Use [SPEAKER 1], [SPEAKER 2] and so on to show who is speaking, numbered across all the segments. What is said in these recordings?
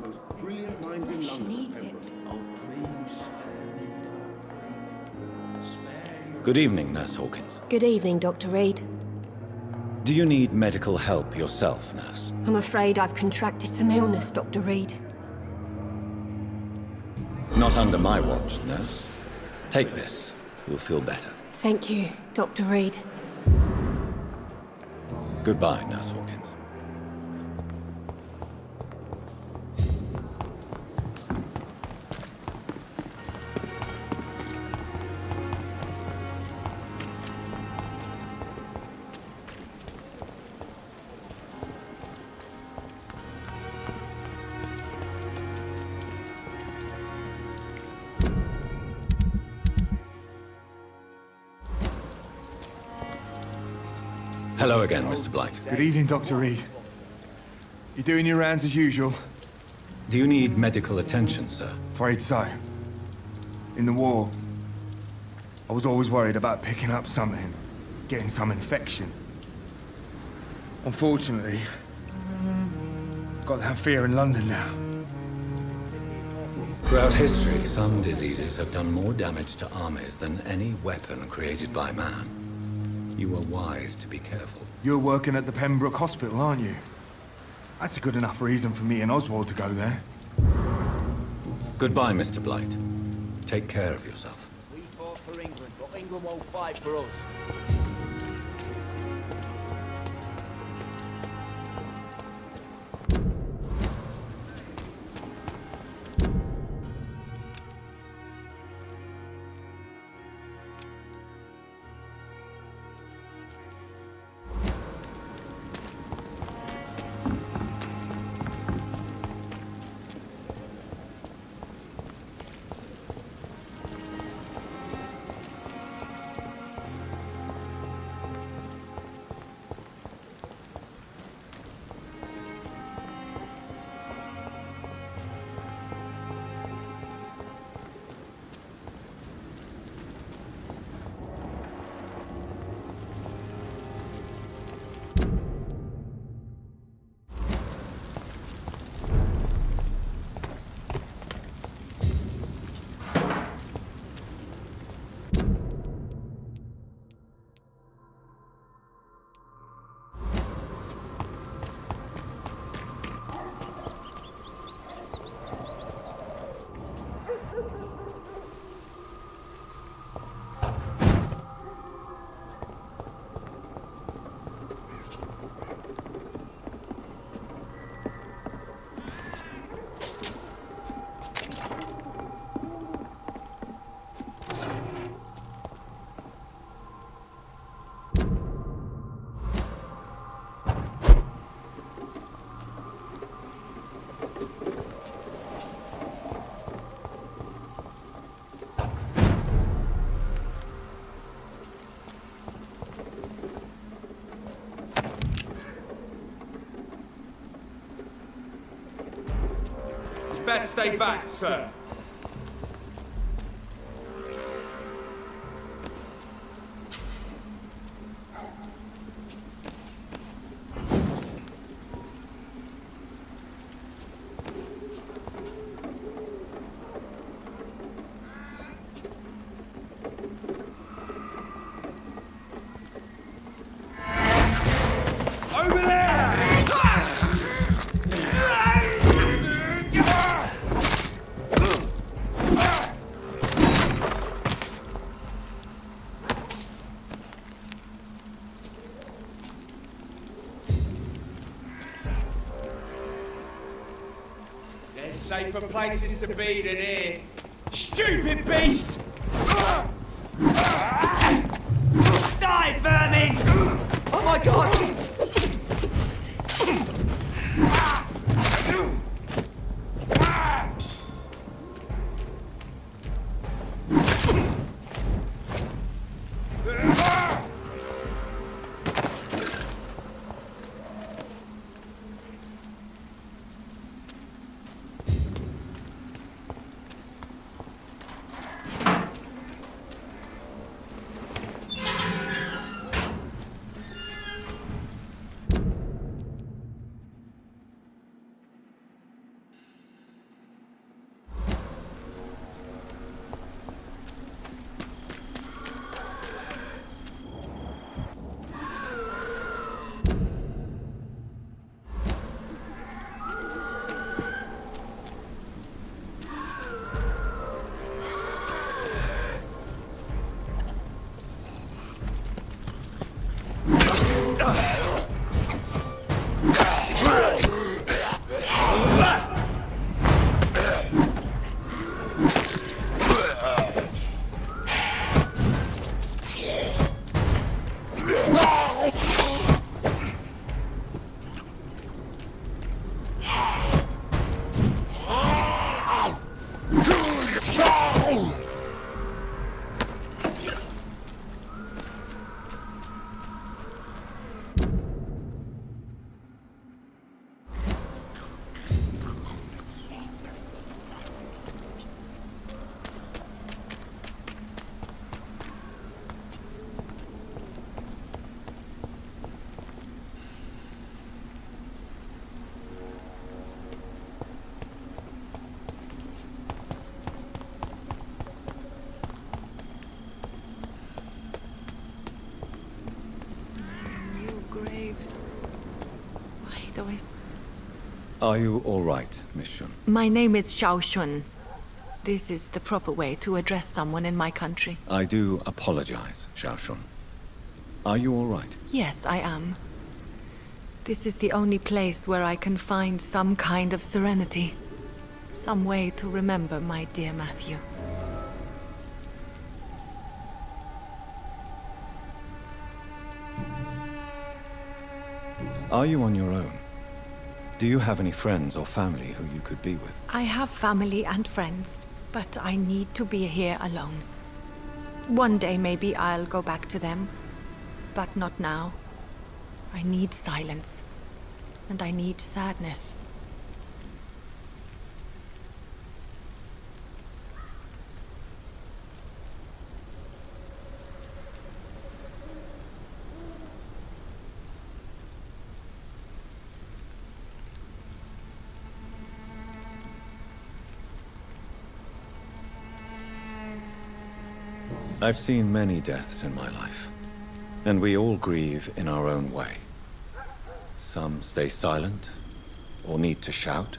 [SPEAKER 1] most brilliant minds in
[SPEAKER 2] She
[SPEAKER 1] London.
[SPEAKER 2] needs it.
[SPEAKER 3] Good evening, Nurse Hawkins.
[SPEAKER 2] Good evening, Dr. Reed.
[SPEAKER 3] Do you need medical help yourself, Nurse?
[SPEAKER 2] I'm afraid I've contracted some illness, Dr. Reed.
[SPEAKER 3] Not under my watch, Nurse. Take this. You'll feel better.
[SPEAKER 2] Thank you, Dr. Reed.
[SPEAKER 3] Goodbye, Nurse Hawkins. Hello again, Mr. Blight.
[SPEAKER 4] Good evening, Dr. Reed. You doing your rounds as usual?
[SPEAKER 3] Do you need medical attention, sir?
[SPEAKER 4] Afraid so. In the war, I was always worried about picking up something, getting some infection. Unfortunately, got that fear in London now.
[SPEAKER 3] Throughout history, some diseases have done more damage to armies than any weapon created by man. You were wise to be careful.
[SPEAKER 4] You're working at the Pembroke Hospital, aren't you? That's a good enough reason for me and Oswald to go there.
[SPEAKER 3] Goodbye, Mr. Blight. Take care of yourself.
[SPEAKER 5] We fought for England, but England won't fight for us.
[SPEAKER 6] Best stay back, sir. Over there! There's safer places to be than here. Stupid beast! Die, vermin! Oh my god!
[SPEAKER 3] Are you all right, Miss Shun?
[SPEAKER 1] My name is Xiao Shun. This is the proper way to address someone in my country.
[SPEAKER 3] I do apologize, Xiao Shun. Are you all right?
[SPEAKER 1] Yes, I am. This is the only place where I can find some kind of serenity. Some way to remember my dear Matthew.
[SPEAKER 3] Are you on your own? Do you have any friends or family who you could be with?
[SPEAKER 1] I have family and friends, but I need to be here alone. One day maybe I'll go back to them, but not now. I need silence, and I need sadness.
[SPEAKER 3] I've seen many deaths in my life, and we all grieve in our own way. Some stay silent, or need to shout.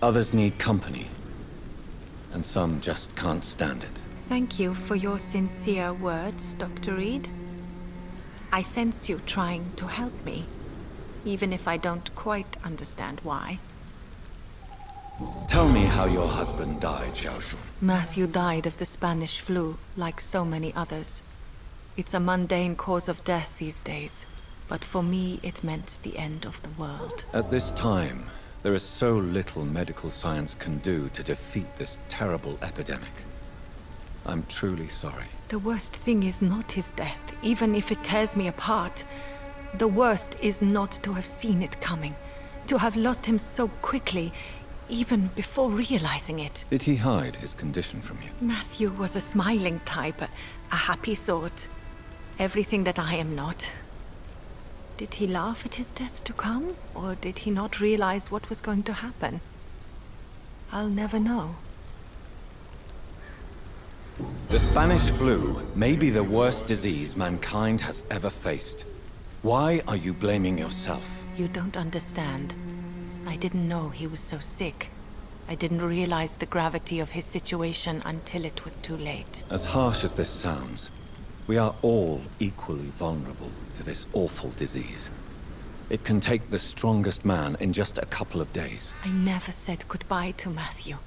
[SPEAKER 3] Others need company, and some just can't stand it.
[SPEAKER 1] Thank you for your sincere words, Dr. Reed. I sense you trying to help me, even if I don't quite understand why.
[SPEAKER 3] Tell me how your husband died, Xiao Shun.
[SPEAKER 1] Matthew died of the Spanish flu, like so many others. It's a mundane cause of death these days, but for me it meant the end of the world.
[SPEAKER 3] At this time, there is so little medical science can do to defeat this terrible epidemic. I'm truly sorry.
[SPEAKER 1] The worst thing is not his death, even if it tears me apart. The worst is not to have seen it coming, to have lost him so quickly, even before realizing it.
[SPEAKER 3] Did he hide his condition from you?
[SPEAKER 1] Matthew was a smiling type, a happy sort. Everything that I am not. Did he laugh at his death to come, or did he not realize what was going to happen? I'll never know.
[SPEAKER 3] The Spanish flu may be the worst disease mankind has ever faced. Why are you blaming yourself?
[SPEAKER 1] You don't understand. I didn't know he was so sick. I didn't realize the gravity of his situation until it was too late.
[SPEAKER 3] As harsh as this sounds, we are all equally vulnerable to this awful disease. It can take the strongest man in just a couple of days.
[SPEAKER 1] I never said goodbye to Matthew.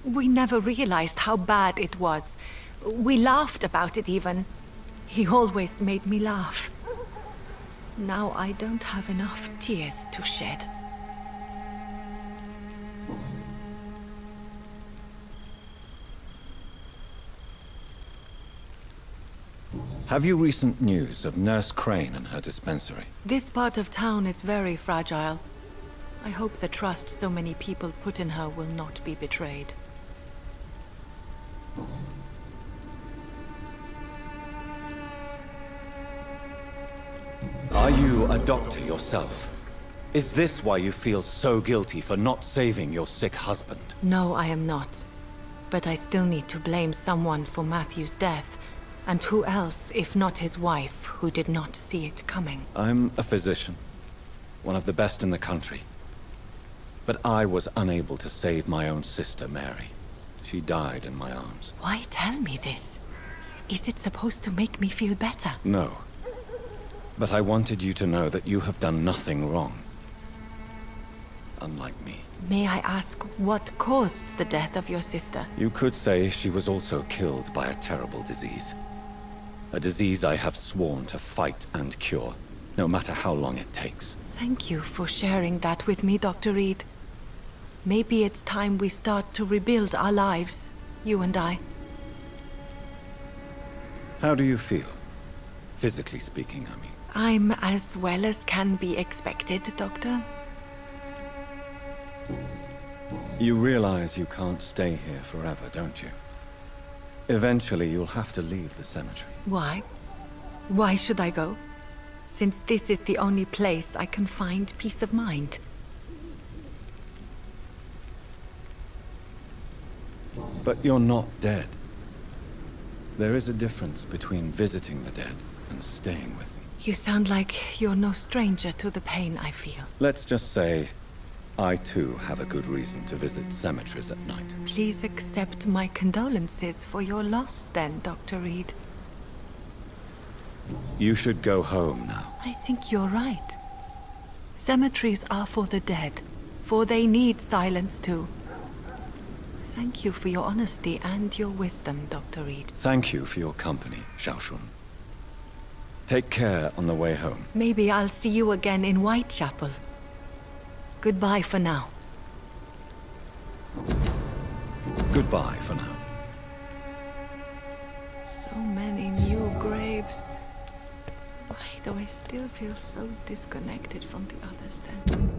[SPEAKER 1] We never realized how bad it was. We laughed about it even. He always made me laugh. Now I don't have enough tears to shed.
[SPEAKER 3] Have you recent news of Nurse Crane and her dispensary?
[SPEAKER 1] This part of town is very fragile. I hope the trust so many people put in her will not be betrayed.
[SPEAKER 3] Are you a doctor yourself? Is this why you feel so guilty for not saving your sick husband?
[SPEAKER 1] No, I am not. But I still need to blame someone for Matthew's death. And who else, if not his wife, who did not see it coming?
[SPEAKER 3] I'm a physician, one of the best in the country. But I was unable to save my own sister, Mary. She died in my arms.
[SPEAKER 1] Why tell me this? Is it supposed to make me feel better?
[SPEAKER 3] No. But I wanted you to know that you have done nothing wrong. Unlike me.
[SPEAKER 1] May I ask what caused the death of your sister?
[SPEAKER 3] You could say she was also killed by a terrible disease. A disease I have sworn to fight and cure, no matter how long it takes.
[SPEAKER 1] Thank you for sharing that with me, Dr. Reed. Maybe it's time we start to rebuild our lives, you and I.
[SPEAKER 3] How do you feel? Physically speaking, I mean.
[SPEAKER 1] I'm as well as can be expected, Doctor.
[SPEAKER 3] You realize you can't stay here forever, don't you? Eventually, you'll have to leave the cemetery.
[SPEAKER 1] Why? Why should I go? Since this is the only place I can find peace of mind.
[SPEAKER 3] But you're not dead. There is a difference between visiting the dead and staying with them.
[SPEAKER 1] You sound like you're no stranger to the pain I feel.
[SPEAKER 3] Let's just say, I too have a good reason to visit cemeteries at night.
[SPEAKER 1] Please accept my condolences for your loss then, Dr. Reed.
[SPEAKER 3] You should go home now.
[SPEAKER 1] I think you're right. Cemeteries are for the dead, for they need silence too. Thank you for your honesty and your wisdom, Dr. Reed.
[SPEAKER 3] Thank you for your company, Xiaoshun. Take care on the way home.
[SPEAKER 1] Maybe I'll see you again in Whitechapel. Goodbye for now.
[SPEAKER 3] Goodbye for now.
[SPEAKER 1] So many new graves. Why do I still feel so disconnected from the others then?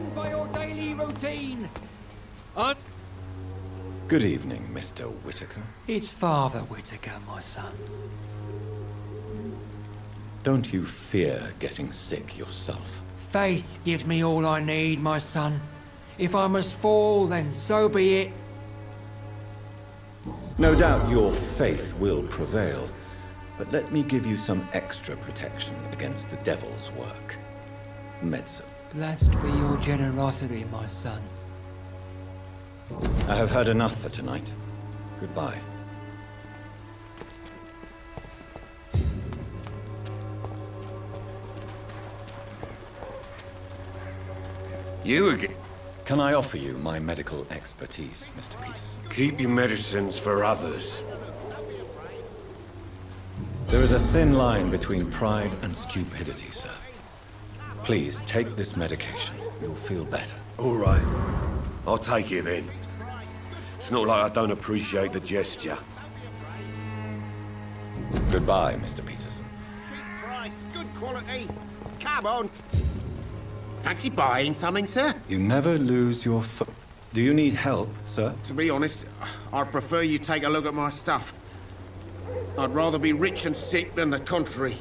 [SPEAKER 7] stand by your daily routine.
[SPEAKER 3] Good evening, Mr. Whitaker.
[SPEAKER 7] It's Father Whitaker, my son.
[SPEAKER 3] Don't you fear getting sick yourself?
[SPEAKER 7] Faith gives me all I need, my son. If I must fall, then so be it.
[SPEAKER 3] No doubt your faith will prevail, but let me give you some extra protection against the devil's work. Medicine.
[SPEAKER 7] Blessed be your generosity, my son.
[SPEAKER 3] I have had enough for tonight. Goodbye.
[SPEAKER 8] You again?
[SPEAKER 3] Can I offer you my medical expertise, Mr. Peterson?
[SPEAKER 8] Keep your medicines for others.
[SPEAKER 3] There is a thin line between pride and stupidity, sir. Please take this medication. You'll feel better.
[SPEAKER 8] All right. I'll take it then. It's not like I don't appreciate the gesture.
[SPEAKER 3] Goodbye, Mr. Peterson.
[SPEAKER 9] Cheap price, good quality. Come on. Fancy buying something, sir?
[SPEAKER 3] You never lose your Do you need help, sir?
[SPEAKER 9] To be honest, I'd prefer you take a look at my stuff. I'd rather be rich and sick than the contrary.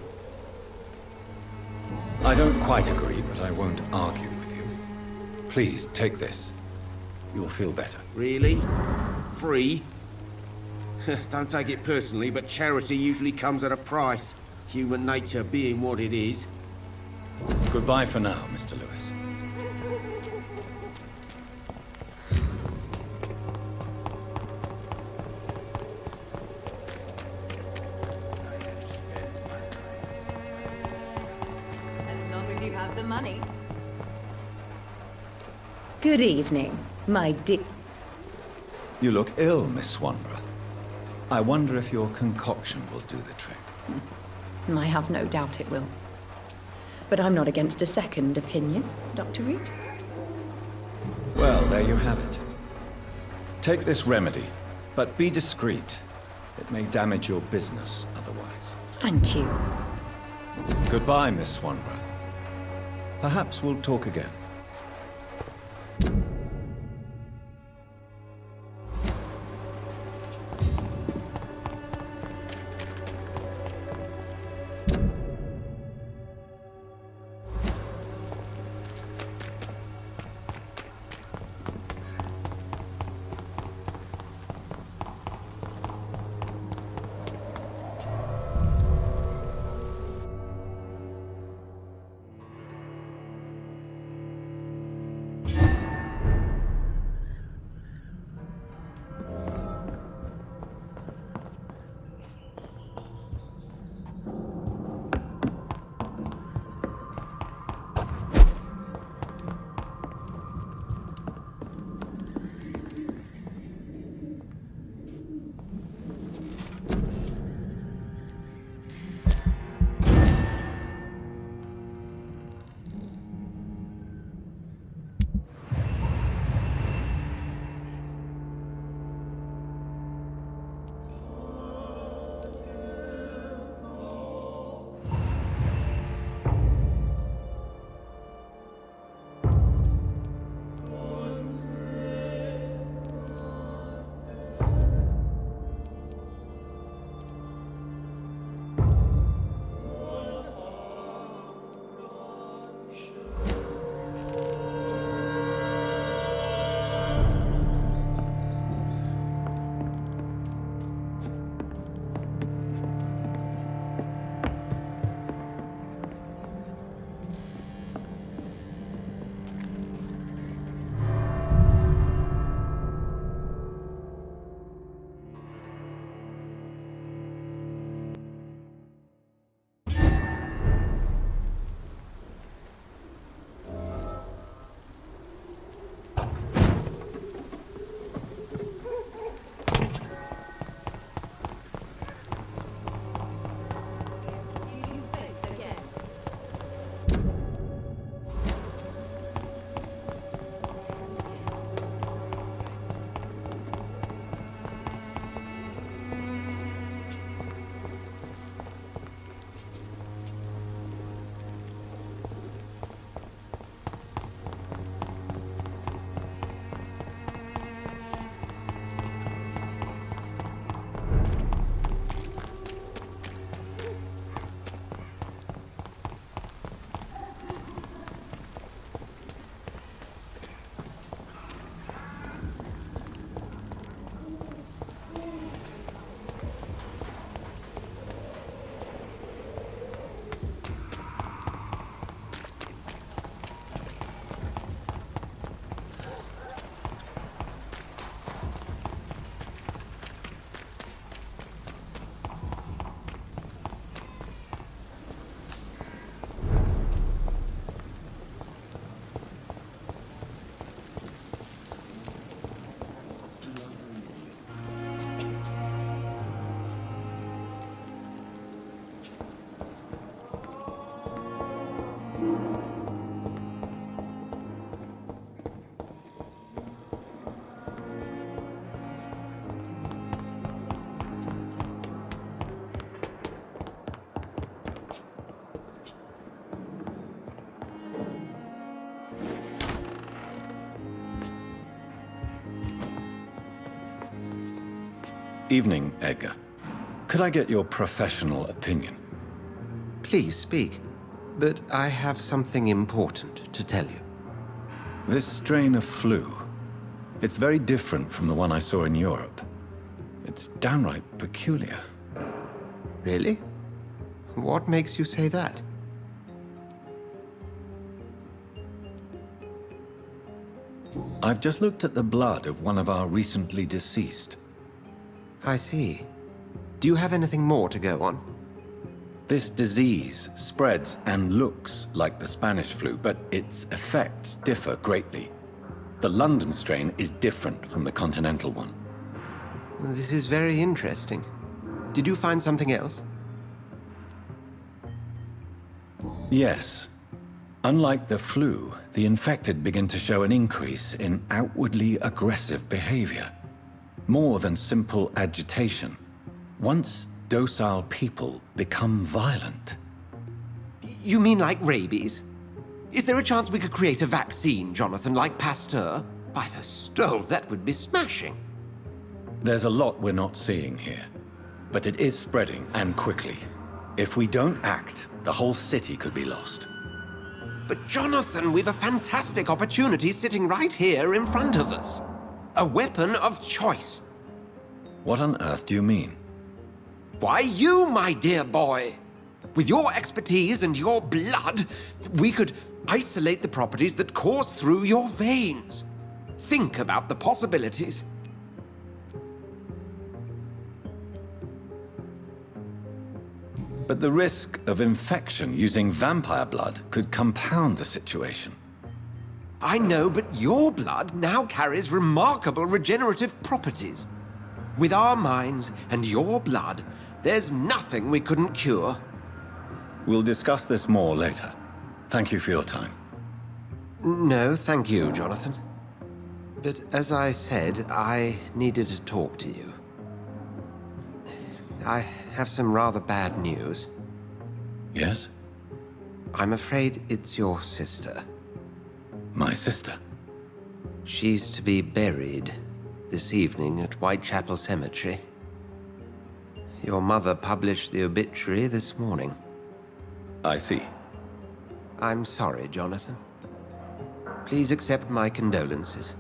[SPEAKER 3] I don't quite agree, but I won't argue with you. Please, take this. You'll feel better.
[SPEAKER 9] Really? Free? Don't take it personally, but charity usually comes at a price. Human nature being what it is.
[SPEAKER 3] Goodbye for now, Mr. Lewis.
[SPEAKER 10] As long as you have the money. Good evening, my dear.
[SPEAKER 3] You look ill, Miss Swanborough. I wonder if your concoction will do the trick.
[SPEAKER 10] I have no doubt it will. But I'm not against a second opinion, Dr. Reed.
[SPEAKER 3] Well, there you have it. Take this remedy, but be discreet. It may damage your business otherwise.
[SPEAKER 10] Thank you.
[SPEAKER 3] Goodbye, Miss Swanborough. Perhaps we'll talk again. Evening, Edgar. Could I get your professional opinion?
[SPEAKER 9] Please speak, but I have something important to tell you.
[SPEAKER 3] This strain of flu, it's very different from the one I saw in Europe. It's downright peculiar.
[SPEAKER 9] Really? What makes you say that?
[SPEAKER 3] I've just looked at the blood of one of our recently deceased.
[SPEAKER 9] I see. Do you have anything more to go on?
[SPEAKER 3] This disease spreads and looks like the Spanish flu, but its effects differ greatly. The London strain is different from the continental one.
[SPEAKER 9] This is very interesting. Did you find something else?
[SPEAKER 3] Yes. Unlike the flu, the infected begin to show an increase in outwardly aggressive behavior. More than simple agitation. Once docile people become violent.
[SPEAKER 9] You mean like rabies? Is there a chance we could create a vaccine, Jonathan, like Pasteur? By the stove, that would be smashing.
[SPEAKER 3] There's a lot we're not seeing here. But it is spreading, and quickly. If we don't act, the whole city could be lost.
[SPEAKER 9] But Jonathan, we've a fantastic opportunity sitting right here in front of us. A weapon of choice.
[SPEAKER 3] What on earth do you mean?
[SPEAKER 9] Why, you, my dear boy. With your expertise and your blood, we could isolate the properties that course through your veins. Think about the possibilities.
[SPEAKER 3] But the risk of infection using vampire blood could compound the situation.
[SPEAKER 9] I know, but your blood now carries remarkable regenerative properties. With our minds and your blood, there's nothing we couldn't cure.
[SPEAKER 3] We'll discuss this more later. Thank you for your time.
[SPEAKER 9] No, thank you, Jonathan. But as I said, I needed to talk to you. I have some rather bad news.
[SPEAKER 3] Yes?
[SPEAKER 9] I'm afraid it's your sister.
[SPEAKER 3] My sister?
[SPEAKER 9] She's to be buried this evening at Whitechapel Cemetery. Your mother published the obituary this morning.
[SPEAKER 3] I see.
[SPEAKER 9] I'm sorry, Jonathan. Please accept my condolences.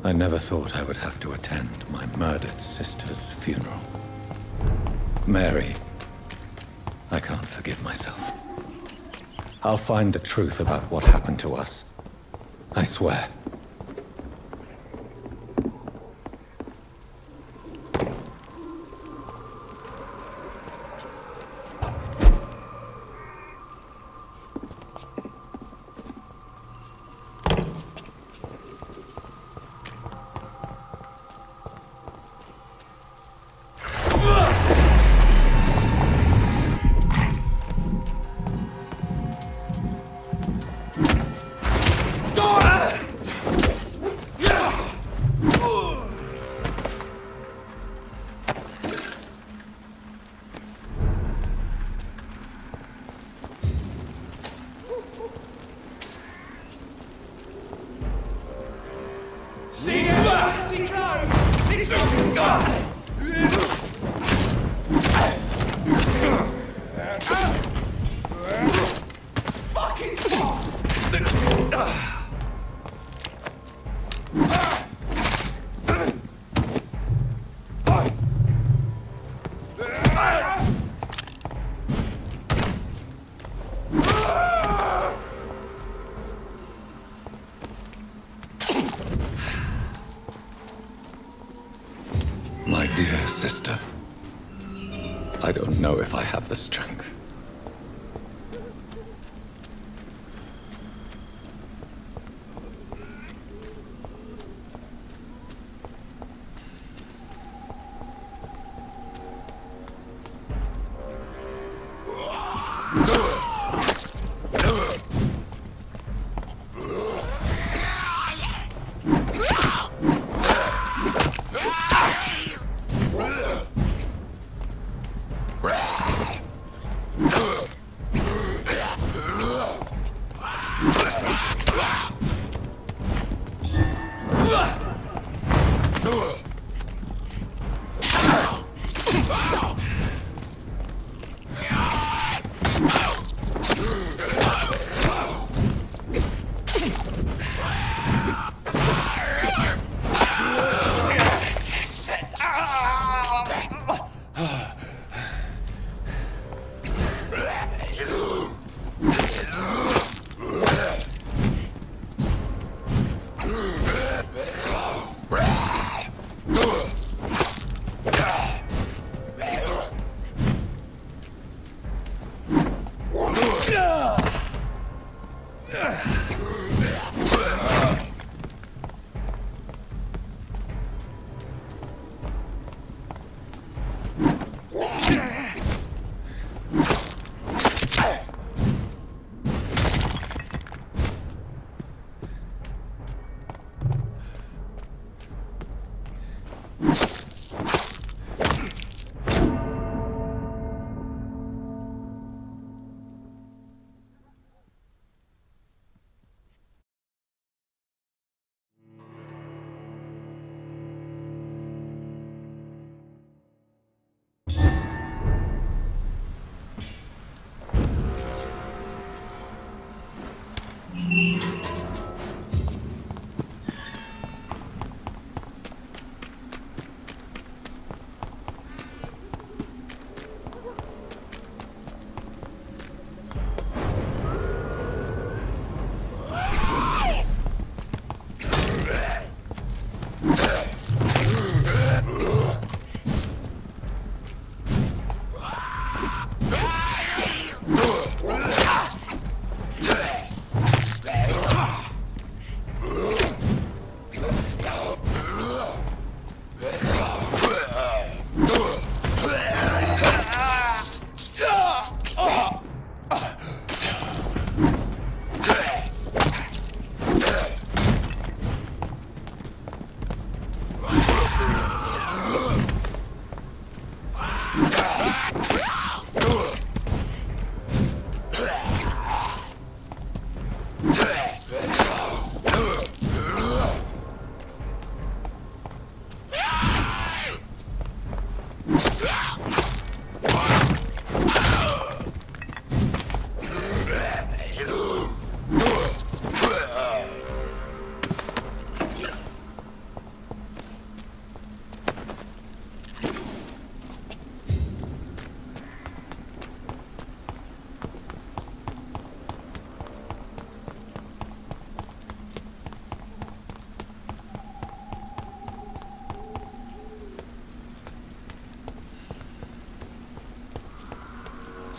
[SPEAKER 3] I never thought I would have to attend my murdered sister's funeral. Mary, I can't forgive myself. I'll find the truth about what happened to us. I swear. My dear sister, I don't know if I have the strength.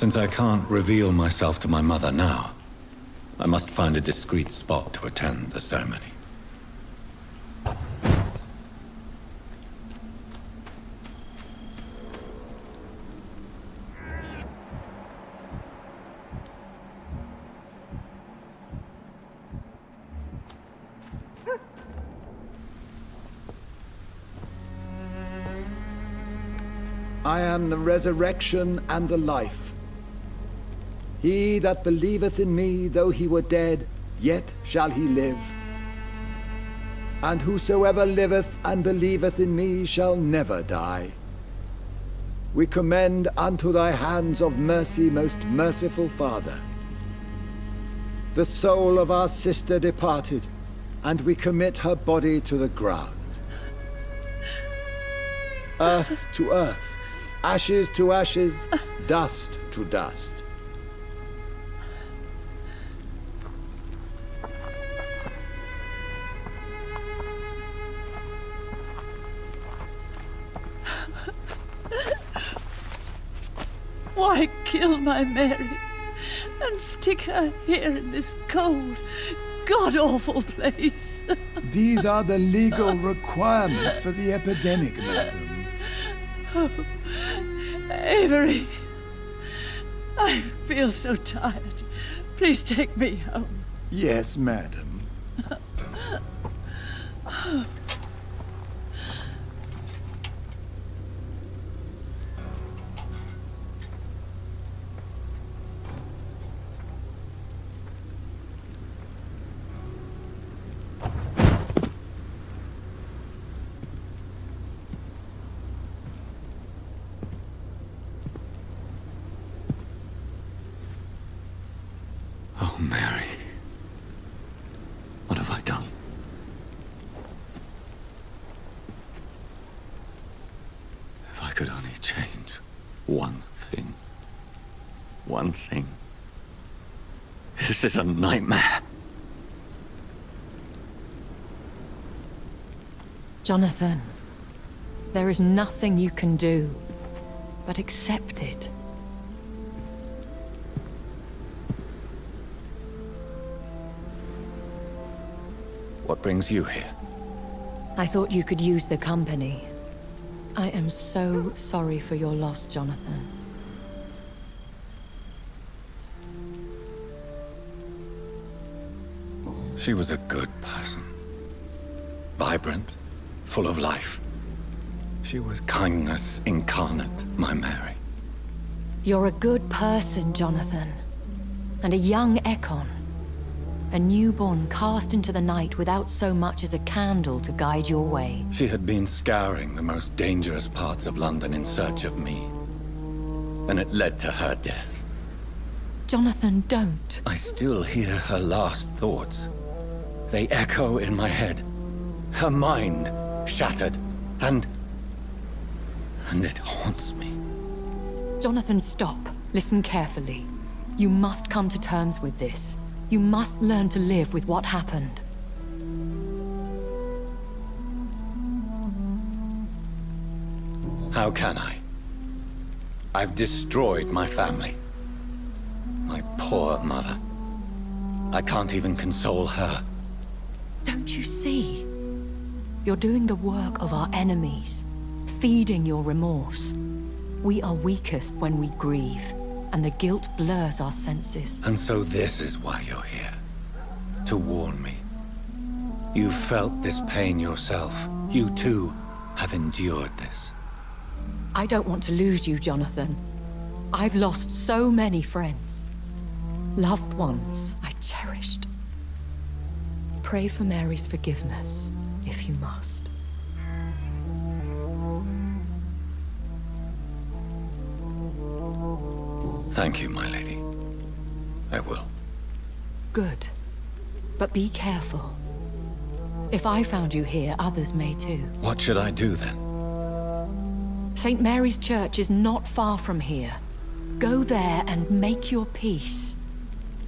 [SPEAKER 3] Since I can't reveal myself to my mother now, I must find a discreet spot to attend the ceremony.
[SPEAKER 11] I am the resurrection and the life. He that believeth in me, though he were dead, yet shall he live. And whosoever liveth and believeth in me shall never die. We commend unto thy hands of mercy, most merciful Father, the soul of our sister departed, and we commit her body to the ground. Earth to earth, ashes to ashes, dust to dust.
[SPEAKER 12] Why kill my Mary and stick her here in this cold, god-awful place?
[SPEAKER 11] These are the legal requirements for the epidemic, madam.
[SPEAKER 12] Oh, Avery, I feel so tired. Please take me home.
[SPEAKER 11] Yes, madam.
[SPEAKER 3] Oh, Mary. What have I done? If I could only change one thing. One thing. This is a nightmare.
[SPEAKER 10] Jonathan, there is nothing you can do but accept it.
[SPEAKER 3] What brings you here?
[SPEAKER 10] I thought you could use the company. I am so sorry for your loss, Jonathan.
[SPEAKER 3] She was a good person. Vibrant, full of life. She was kindness incarnate, my Mary.
[SPEAKER 10] You're a good person, Jonathan. And a young Ekon. A newborn cast into the night without so much as a candle to guide your way.
[SPEAKER 3] She had been scouring the most dangerous parts of London in search of me. And it led to her death.
[SPEAKER 10] Jonathan, don't.
[SPEAKER 3] I still hear her last thoughts. They echo in my head. Her mind shattered, and it haunts me.
[SPEAKER 10] Jonathan, stop. Listen carefully. You must come to terms with this. You must learn to live with what happened.
[SPEAKER 3] How can I? I've destroyed my family. My poor mother. I can't even console her.
[SPEAKER 10] Don't you see? You're doing the work of our enemies, feeding your remorse. We are weakest when we grieve, and the guilt blurs our senses.
[SPEAKER 3] And so this is why you're here. To warn me. You've felt this pain yourself. You too have endured this.
[SPEAKER 10] I don't want to lose you, Jonathan. I've lost so many friends. Loved ones I cherished. Pray for Mary's forgiveness, if you must.
[SPEAKER 3] Thank you, my lady. I will.
[SPEAKER 10] Good. But be careful. If I found you here, others may too.
[SPEAKER 3] What should I do then?
[SPEAKER 10] St. Mary's Church is not far from here. Go there and make your peace.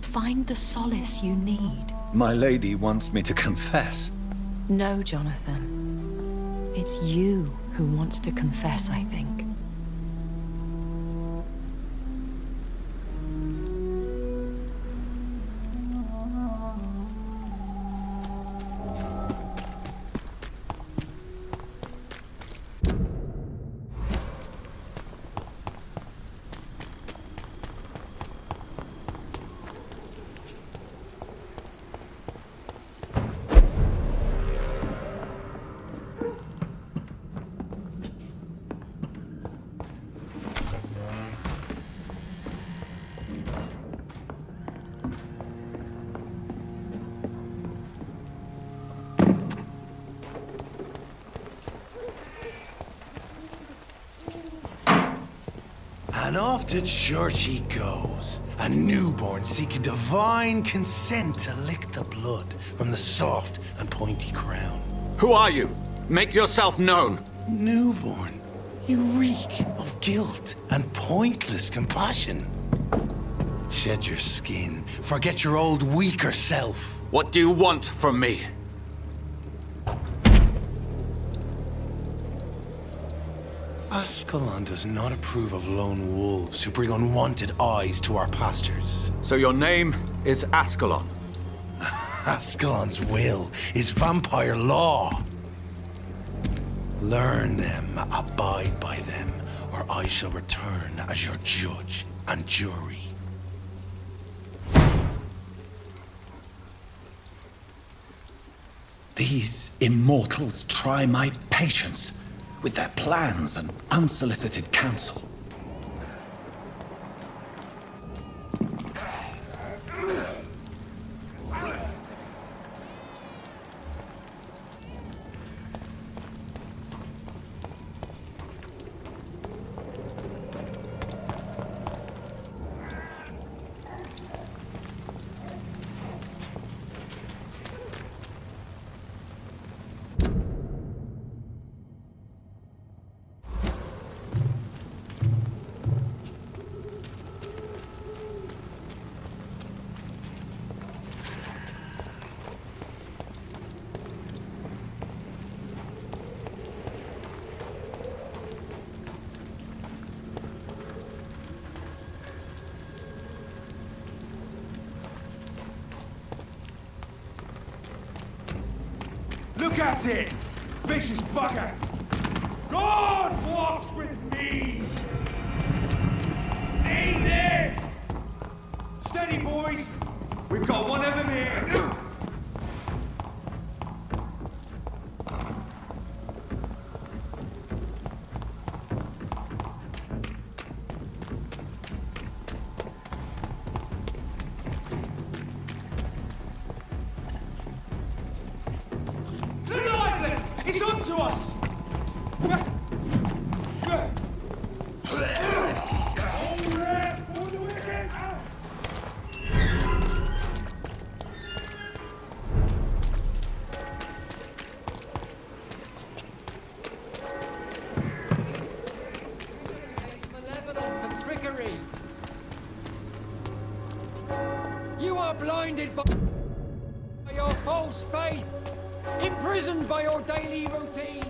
[SPEAKER 10] Find the solace you need.
[SPEAKER 3] My lady wants me to confess.
[SPEAKER 10] No, Jonathan. It's you who wants to confess, I think.
[SPEAKER 6] And off to church he goes, a newborn seeking divine consent to lick the blood from the soft and pointy crown.
[SPEAKER 3] Who are you? Make yourself known.
[SPEAKER 6] Newborn, you reek of guilt and pointless compassion. Shed your skin, forget your old weaker self.
[SPEAKER 3] What do you want from me?
[SPEAKER 6] Ascalon does not approve of lone wolves who bring unwanted eyes to our pastures.
[SPEAKER 3] So your name is Ascalon?
[SPEAKER 6] Ascalon's will is vampire law. Learn them, abide by them, or I shall return as your judge and jury.
[SPEAKER 13] These immortals try my patience with their plans and unsolicited counsel.
[SPEAKER 4] Look at it! Vicious bugger! God walks with me! Aim this! Steady, boys! We've got one of them here!
[SPEAKER 14] It's on to us!
[SPEAKER 7] Malevolence and trickery. You are blinded by your false faith. Imprisoned by your daily routine.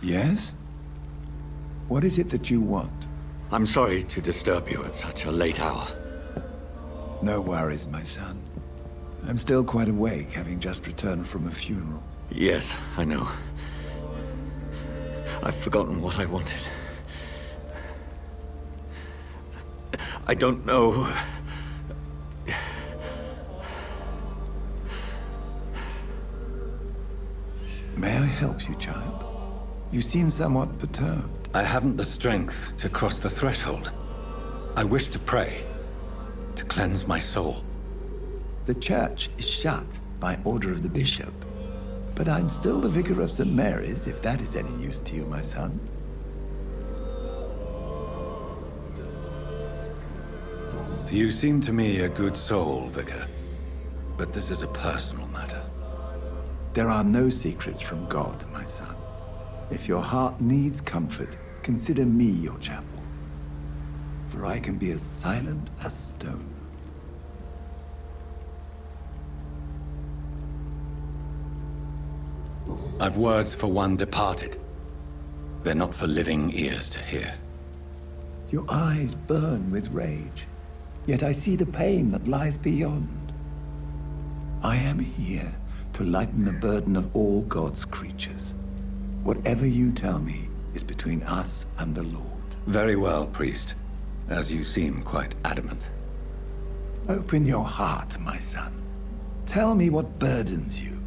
[SPEAKER 11] Yes? What is it that you want?
[SPEAKER 3] I'm sorry to disturb you at such a late hour.
[SPEAKER 11] No worries, my son. I'm still quite awake, having just returned from a funeral.
[SPEAKER 3] Yes, I know. I've forgotten what I wanted. I don't know.
[SPEAKER 11] May I help you, child? You seem somewhat perturbed.
[SPEAKER 3] I haven't the strength to cross the threshold. I wish to pray, to cleanse my soul.
[SPEAKER 11] The church is shut by order of the bishop. But I'm still the vicar of St. Mary's, if that is any use to you, my son.
[SPEAKER 3] You seem to me a good soul, Vicar. But this is a personal matter.
[SPEAKER 11] There are no secrets from God, my son. If your heart needs comfort, consider me your chapel. For I can be as silent as stone.
[SPEAKER 3] I've words for one departed. They're not for living ears to hear.
[SPEAKER 11] Your eyes burn with rage, yet I see the pain that lies beyond. I am here to lighten the burden of all God's creatures. Whatever you tell me is between us and the Lord.
[SPEAKER 3] Very well, priest, as you seem quite adamant.
[SPEAKER 11] Open your heart, my son. Tell me what burdens you.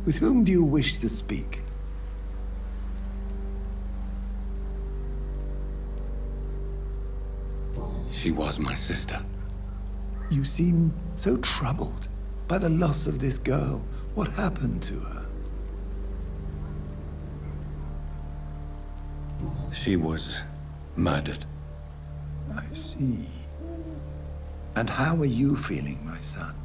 [SPEAKER 11] With whom do you wish to speak?
[SPEAKER 3] She was my sister.
[SPEAKER 11] You seem so troubled by the loss of this girl. What happened to her?
[SPEAKER 3] She was murdered.
[SPEAKER 11] I see. And how are you feeling, my son?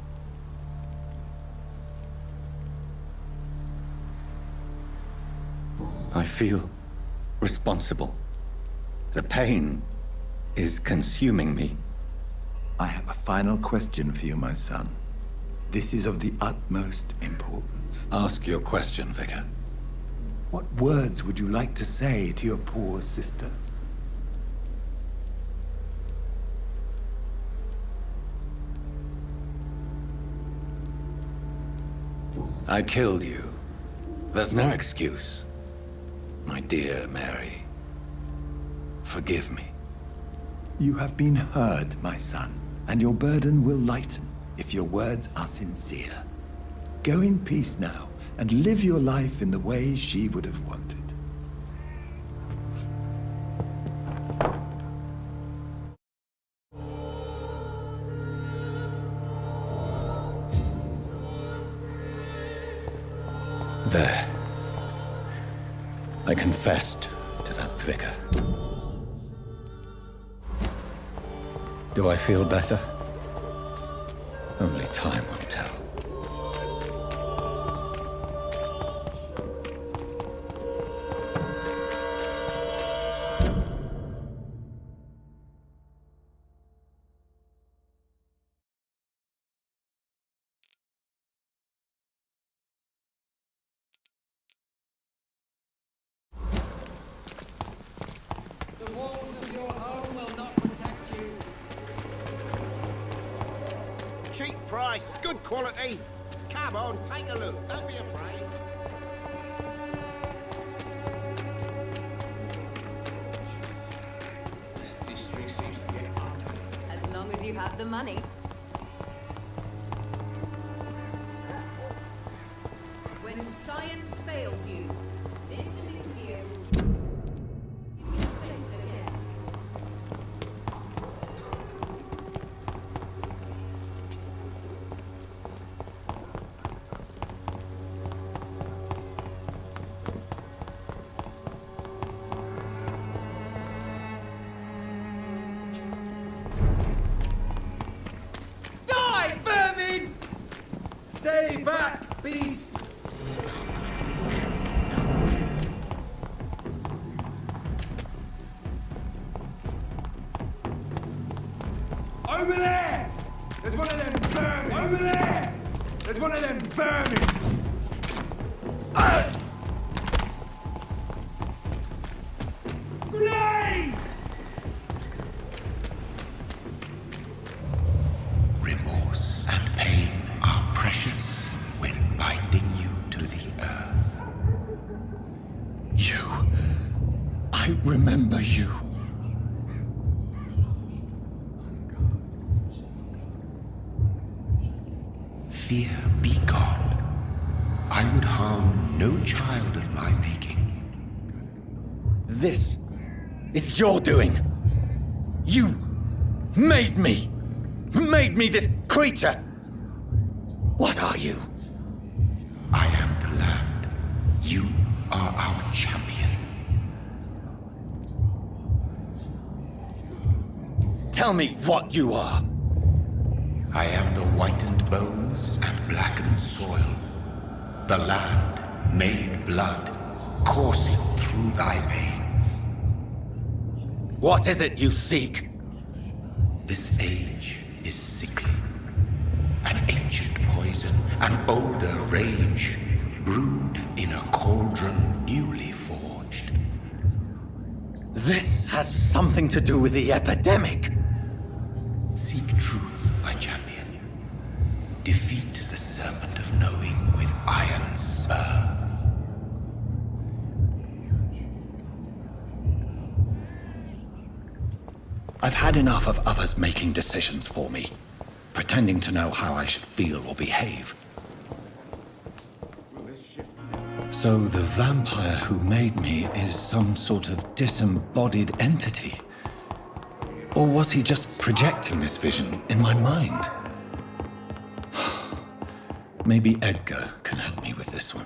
[SPEAKER 3] I feel responsible. The pain is consuming me.
[SPEAKER 11] I have a final question for you, my son. This is of the utmost importance.
[SPEAKER 3] Ask your question, Vicar.
[SPEAKER 11] What words would you like to say to your poor sister?
[SPEAKER 3] I killed you. There's no excuse. My dear Mary, forgive me.
[SPEAKER 11] You have been heard, my son, and your burden will lighten if your words are sincere. Go in peace now, and live your life in the way she would have wanted.
[SPEAKER 3] There. I confessed to that vicar. Do I feel better? Only time will tell.
[SPEAKER 7] The walls of your home will not protect you.
[SPEAKER 5] Cheap price, good quality. Come on, take a look. Don't be afraid.
[SPEAKER 14] This district seems to get harder.
[SPEAKER 15] As long as you have the money. When science fails you, this elixir will give you faith again.
[SPEAKER 14] Die, vermin! Stay back, beast!
[SPEAKER 4] Over there! There's one of them vermin! Over there! There's one of them vermin! Grenade!
[SPEAKER 6] Remorse and pain are precious when binding you to the earth.
[SPEAKER 13] You. I remember you.
[SPEAKER 6] Fear be gone. I would harm no child of my making.
[SPEAKER 3] This is your doing. You made me. Made me this creature. What are you?
[SPEAKER 6] I am the land. You are our champion.
[SPEAKER 3] Tell me what you are.
[SPEAKER 6] I am the whitened bones and blackened soil. The land made blood coursing through thy veins.
[SPEAKER 3] What is it you seek?
[SPEAKER 6] This age is sickly. An ancient poison, an older rage, brewed in a cauldron newly forged.
[SPEAKER 3] This has something to do with the epidemic.
[SPEAKER 6] Seek truth, my champion. Defeat the serpent of knowing with iron spur.
[SPEAKER 13] I've had enough of others making decisions for me, pretending to know how I should feel or behave. So the vampire who made me is some sort of disembodied entity? Or was he just projecting this vision in my mind? Maybe Edgar can help me with this one.